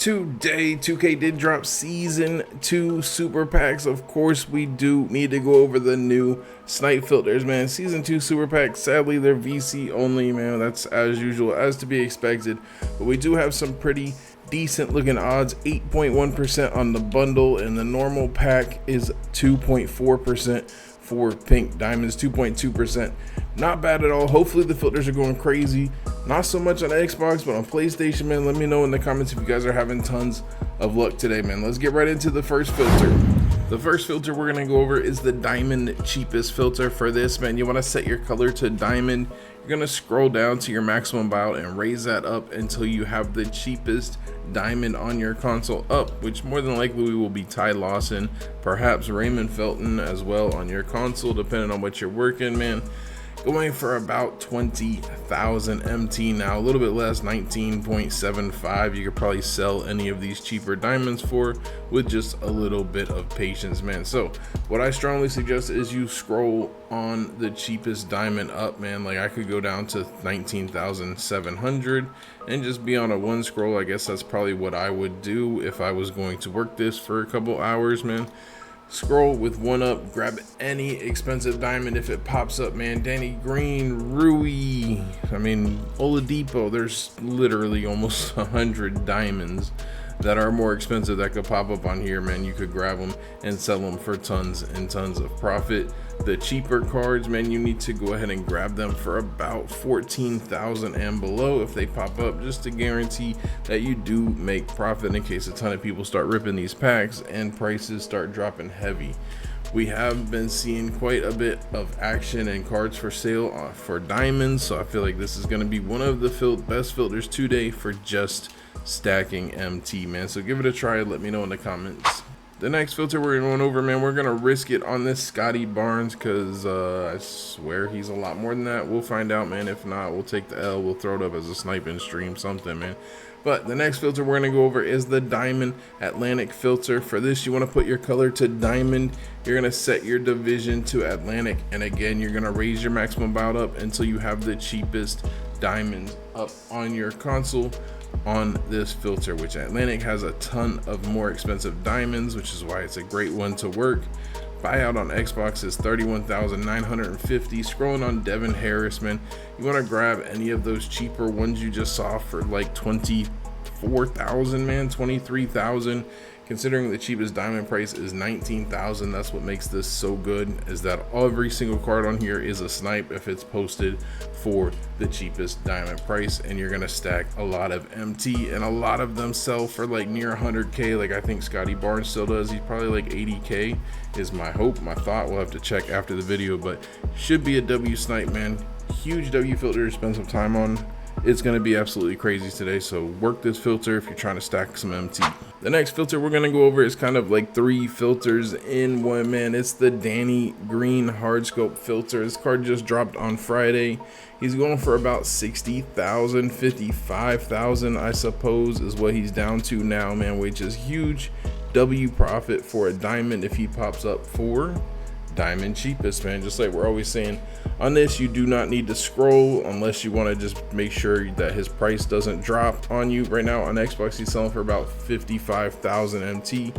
Today 2K did drop season 2 super packs. Of course we do need to go over the new Snipe Filters, man. Season 2 super packs, sadly they're VC only, man. That's as usual, as to be expected, but we do have some pretty decent looking odds. 8.1% on the bundle, and the normal pack is 2.4% for pink diamonds, 2.2%. Not bad at all. Hopefully the filters are going crazy. Not so much on Xbox, but on PlayStation, man. Let me know in the comments if you guys are having tons of luck today, man. Let's get right into the first filter. The first filter we're gonna go over is the diamond cheapest filter. For this, man, you want to set your color to diamond. You're gonna scroll down to your maximum buyout and raise that up until you have the cheapest diamond on your console up, which more than likely will be Ty Lawson, perhaps Raymond Felton as well on your console, depending on what you're working, man. Going for about 20,000 MT now, a little bit less, 19.75. You could probably sell any of these cheaper diamonds for with just a little bit of patience, man. So what I strongly suggest is you scroll on the cheapest diamond up, man. Like I could go down to 19,700 and just be on a one scroll. I guess that's probably what I would do if I was going to work this for a couple hours, man. Scroll with one up, grab any expensive diamond if it pops up, man. Danny Green, Rui, I mean Oladipo. There's literally almost 100 diamonds that are more expensive that could pop up on here, man. You could grab them and sell them for tons and tons of profit. The cheaper cards, man, you need to go ahead and grab them for about 14,000 and below if they pop up, just to guarantee that you do make profit in case a ton of people start ripping these packs and prices start dropping heavy. We have been seeing quite a bit of action and cards for sale for diamonds, so I feel like this is going to be one of the best filters today for just stacking MT, man. So give it a try. Let me know in the comments. The next filter we're going over, man, we're gonna risk it on this Scotty Barnes because I swear he's a lot more than that. We'll find out, man. If not, we'll take the L. We'll throw it up as a sniping stream, something, man. But the next filter we're gonna go over is the Diamond Atlantic filter. For this, you want to put your color to diamond. You're gonna set your division to Atlantic, and again, you're gonna raise your maximum buyout up until you have the cheapest diamonds up on your console on this filter, which Atlantic has a ton of more expensive diamonds, which is why it's a great one to work. Buyout on Xbox is 31,950. Scrolling on Devin Harris, man, you want to grab any of those cheaper ones you just saw for like 24,000, man, 23,000. Considering the cheapest diamond price is 19,000, that's what makes this so good, is that every single card on here is a snipe if it's posted for the cheapest diamond price, and you're gonna stack a lot of MT, and a lot of them sell for like near 100K. Like I think Scotty Barnes still does. He's probably like 80K is my hope, my thought. We'll have to check after the video, but should be a W snipe, man. Huge W filter to spend some time on. It's going to be absolutely crazy today, so work this filter if you're trying to stack some MT. The next filter we're going to go over is kind of like 3 filters in one, man. It's the Danny Green Hardscope filter. This card just dropped on Friday. He's going for about 60,000, 55,000, I suppose, is what he's down to now, man, which is huge W profit for a diamond if he pops up for diamond cheapest, man. Just like we're always saying on this, you do not need to scroll unless you want to just make sure that his price doesn't drop on you. Right now on Xbox, he's selling for about 55,000 MT.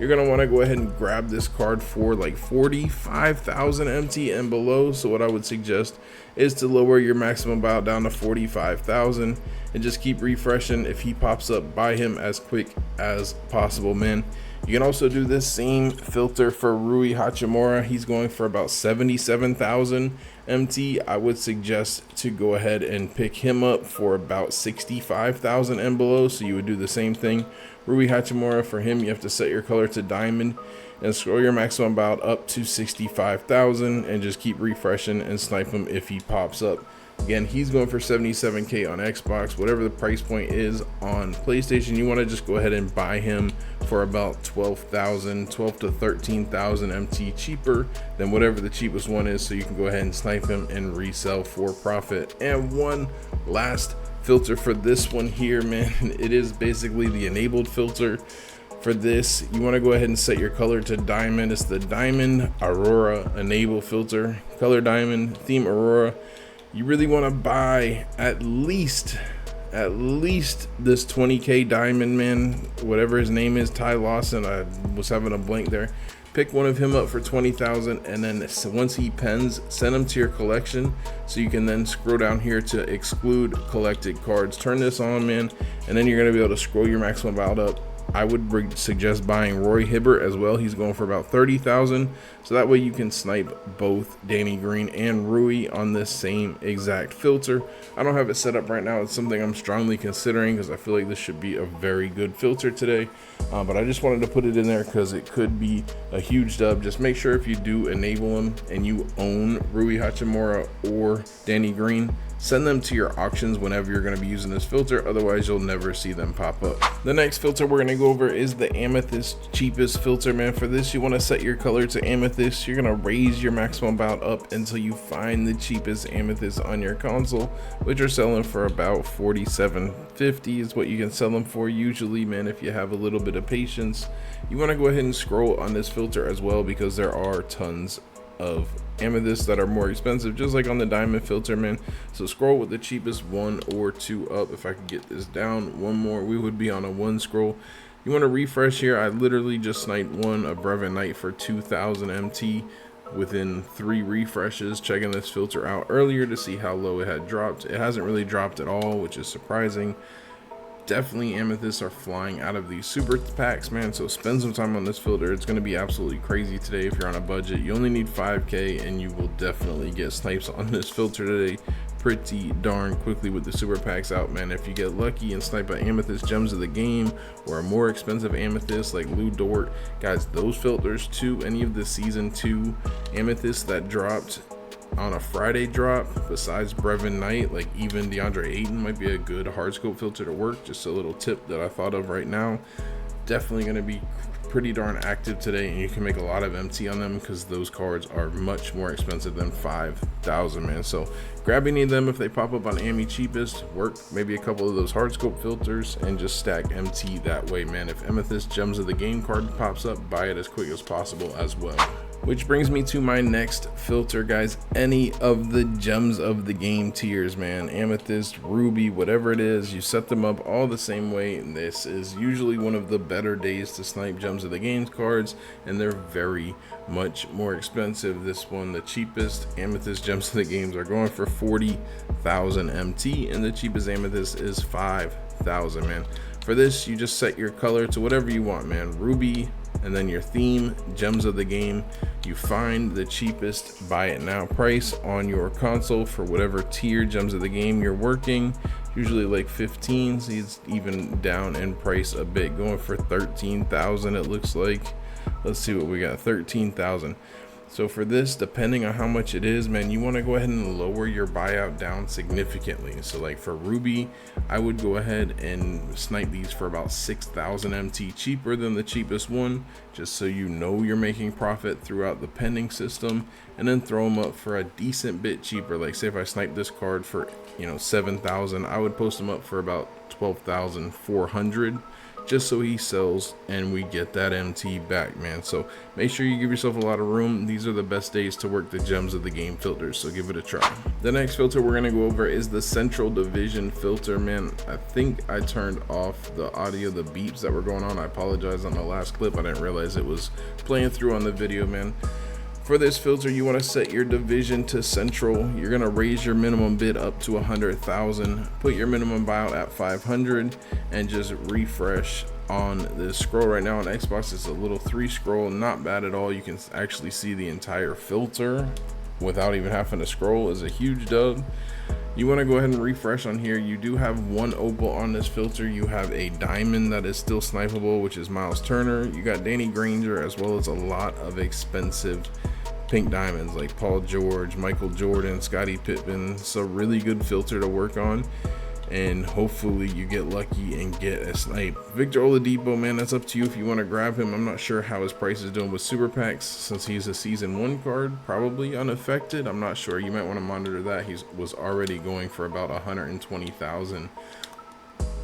You're gonna want to go ahead and grab this card for like 45,000 MT and below. So what I would suggest is to lower your maximum buyout down to 45,000 and just keep refreshing. If he pops up, buy him as quick as possible, man. You can also do this same filter for Rui Hachimura. He's going for about 77,000 MT. I would suggest to go ahead and pick him up for about 65,000 and below. So you would do the same thing. Rui Hachimura, for him, you have to set your color to diamond and scroll your maximum buyout up to 65,000 and just keep refreshing and snipe him if he pops up. Again, he's going for 77K on Xbox. Whatever the price point is on PlayStation, you want to just go ahead and buy him for about 12,000, 12 to 13,000 MT cheaper than whatever the cheapest one is, so you can go ahead and snipe him and resell for profit. And one last filter for this one here, man, it is basically the enabled filter. For this, you want to go ahead and set your color to diamond. It's the Diamond Aurora Enable filter, color diamond, theme Aurora. You really want to buy at least at least this 20k diamond, man, whatever his name is, Ty Lawson. I was having a blank there. Pick one of him up for 20,000, and then once he pens, send him to your collection, so you can then scroll down here to exclude collected cards. Turn this on, man, and then you're gonna be able to scroll your maximum amount up. I would suggest buying Roy Hibbert as well. He's going for about 30,000, so that way you can snipe both Danny Green and Rui on this same exact filter. I don't have it set up right now. It's something I'm strongly considering because I feel like this should be a very good filter today, but I just wanted to put it in there because it could be a huge dub. Just make sure if you do enable them and you own Rui Hachimura or Danny Green, send them to your auctions whenever you're going to be using this filter, otherwise you'll never see them pop up. The next filter we're going to go over is the Amethyst cheapest filter, man. For this, you want to set your color to Amethyst. You're going to raise your maximum bout up until you find the cheapest Amethyst on your console, which are selling for about $47.50 is what you can sell them for usually, man, if you have a little bit of patience. You want to go ahead and scroll on this filter as well, because there are tons of amethysts that are more expensive, just like on the diamond filter, man. So scroll with the cheapest one or two up. If I could get this down one more, we would be on a one scroll. You want to refresh here. I literally just sniped one of Brevin Knight for 2,000 MT within 3 refreshes, checking this filter out earlier to see how low it had dropped. It hasn't really dropped at all, which is surprising. Definitely amethysts are flying out of these super packs, man, so spend some time on this filter. It's going to be absolutely crazy today if you're on a budget. You only need 5k and you will definitely get snipes on this filter today pretty darn quickly with the super packs out, man. If you get lucky and snipe an amethyst gems of the game or a more expensive amethyst like Lou Dort, guys, those filters too, any of the season 2 amethysts that dropped on a Friday drop besides Brevin Knight, like even DeAndre Ayton might be a good hard scope filter to work. Just a little tip that I thought of right now. Definitely going to be pretty darn active today, and you can make a lot of MT on them because those cards are much more expensive than 5,000, man. So grab any of them if they pop up on Ami cheapest, work maybe a couple of those hard scope filters and just stack MT that way, man. If Amethyst gems of the game card pops up, buy it as quick as possible as well. Which brings me to my next filter, guys. Any of the gems of the game tiers, man, amethyst, ruby, whatever it is, you set them up all the same way. And this is usually one of the better days to snipe gems of the games cards, and they're very much more expensive. This one, the cheapest amethyst gems of the games, are going for 40,000 MT, and the cheapest amethyst is 5,000, man. For this, you just set your color to whatever you want, man. Ruby, and then your theme, gems of the game. You find the cheapest buy it now price on your console for whatever tier gems of the game you're working. Usually like 15, so it's even down in price a bit, going for 13,000 it looks like. Let's see what we got. 13,000. So for this, depending on how much it is, man, you want to go ahead and lower your buyout down significantly. So like for Ruby, I would go ahead and snipe these for about 6,000 MT cheaper than the cheapest one, just so you know you're making profit throughout the pending system, and then throw them up for a decent bit cheaper. Like say if I snipe this card for, 7,000, I would post them up for about 12,400. just so he sells and we get that MT back, man. So make sure you give yourself a lot of room. These are the best days to work the gems of the game filters, so give it a try. The next filter we're gonna go over is the Central Division filter, man. I think I turned off the audio, the beeps that were going on. I apologize on the last clip. I didn't realize it was playing through on the video, man. For this filter, you want to set your division to central. You're going to raise your minimum bid up to 100,000. Put your minimum buyout at 500 and just refresh on this scroll. Right now on Xbox, it's a little 3 scroll, not bad at all. You can actually see the entire filter without even having to scroll. Is a huge dub. You want to go ahead and refresh on here. You do have 1 opal on this filter. You have a diamond that is still snipeable, which is Miles Turner. You got Danny Granger, as well as a lot of expensive pink diamonds like Paul George, Michael Jordan, Scottie Pippen. It's a really good filter to work on, and hopefully you get lucky and get a snipe. Victor Oladipo, man, that's up to you if you want to grab him. I'm not sure how his price is doing with super packs, since he's a season 1 card, probably unaffected. I'm not sure. You might want to monitor that. He was already going for about 120,000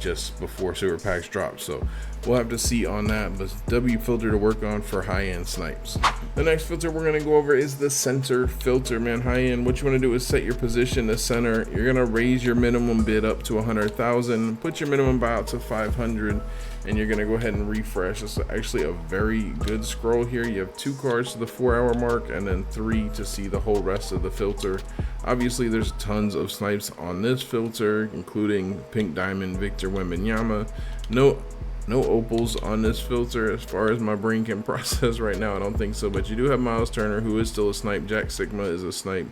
just before super packs drop. So we'll have to see on that, but W filter to work on for high-end snipes. The next filter we're going to go over is the center filter, man. High-end, what you want to do is set your position to center. You're going to raise your minimum bid up to 100,000, put your minimum buyout to 500, and you're going to go ahead and refresh. It's actually a very good scroll here. You have 2 cards to the 4-hour mark and then 3 to see the whole rest of the filter. Obviously there's tons of snipes on this filter, including Pink Diamond, Victor Wembanyama. No opals on this filter as far as my brain can process right now. I don't think so, but you do have Miles Turner, who is still a snipe. Jack Sigma is a snipe.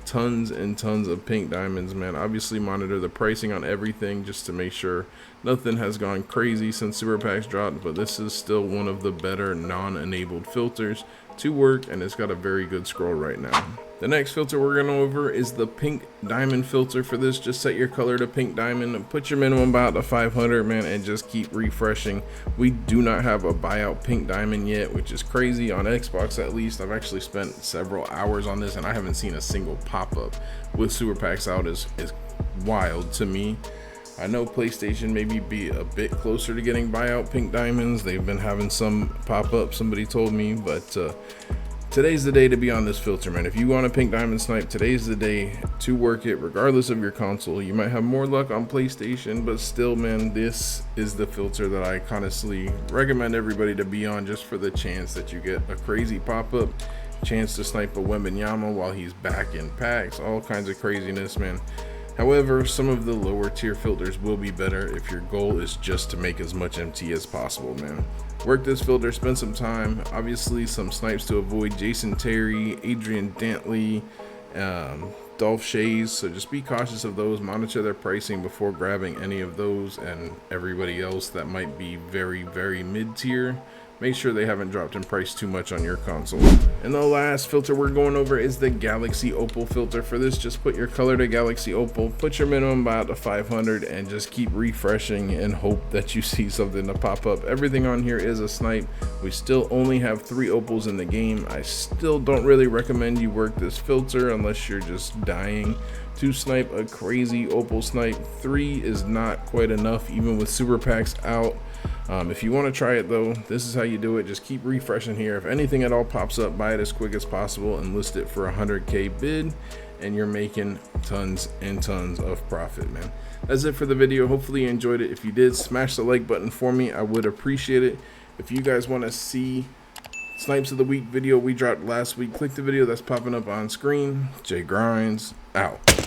Tons and tons of pink diamonds, man. Obviously monitor the pricing on everything just to make sure nothing has gone crazy since super packs dropped, but this is still one of the better non-enabled filters to work, and it's got a very good scroll right now. The next filter we're going over is the pink diamond filter. For this, just set your color to pink diamond and put your minimum buyout to 500, man, and just keep refreshing. We do not have a buyout pink diamond yet, which is crazy. On Xbox at least, I've actually spent several hours on this and I haven't seen a single pop-up with super packs out. Is wild to me. I know PlayStation maybe be a bit closer to getting buyout pink diamonds. They've been having some pop up, somebody told me, but today's the day to be on this filter, man. If you want a pink diamond snipe, today's the day to work it, regardless of your console. You might have more luck on PlayStation, but still, man, this is the filter that I honestly recommend everybody to be on, just for the chance that you get a crazy pop-up, chance to snipe a Wembanyama while he's back in packs, all kinds of craziness, man. However, some of the lower tier filters will be better if your goal is just to make as much MT as possible, man. Work this filter, spend some time. Obviously, some snipes to avoid: Jason Terry, Adrian Dantley, Dolph Shays. So just be cautious of those. Monitor their pricing before grabbing any of those and everybody else that might be very, very mid-tier. Make sure they haven't dropped in price too much on your console. And the last filter we're going over is the Galaxy Opal filter. For this, just put your color to Galaxy Opal, put your minimum buyout to 500, and just keep refreshing and hope that you see something to pop up. Everything on here is a snipe. We still only have 3 opals in the game. I still don't really recommend you work this filter unless you're just dying to snipe a crazy opal snipe. 3 is not quite enough, even with super packs out. If you want to try it though, this is how you do it. Just keep refreshing here. If anything at all pops up, buy it as quick as possible and list it for 100k bid, and you're making tons and tons of profit, man. That's it for the video. Hopefully you enjoyed it. If you did, smash the like button for me. I would appreciate it. If you guys want to see Snipes of the Week video we dropped last week, click the video that's popping up on screen. Jay Grinds out.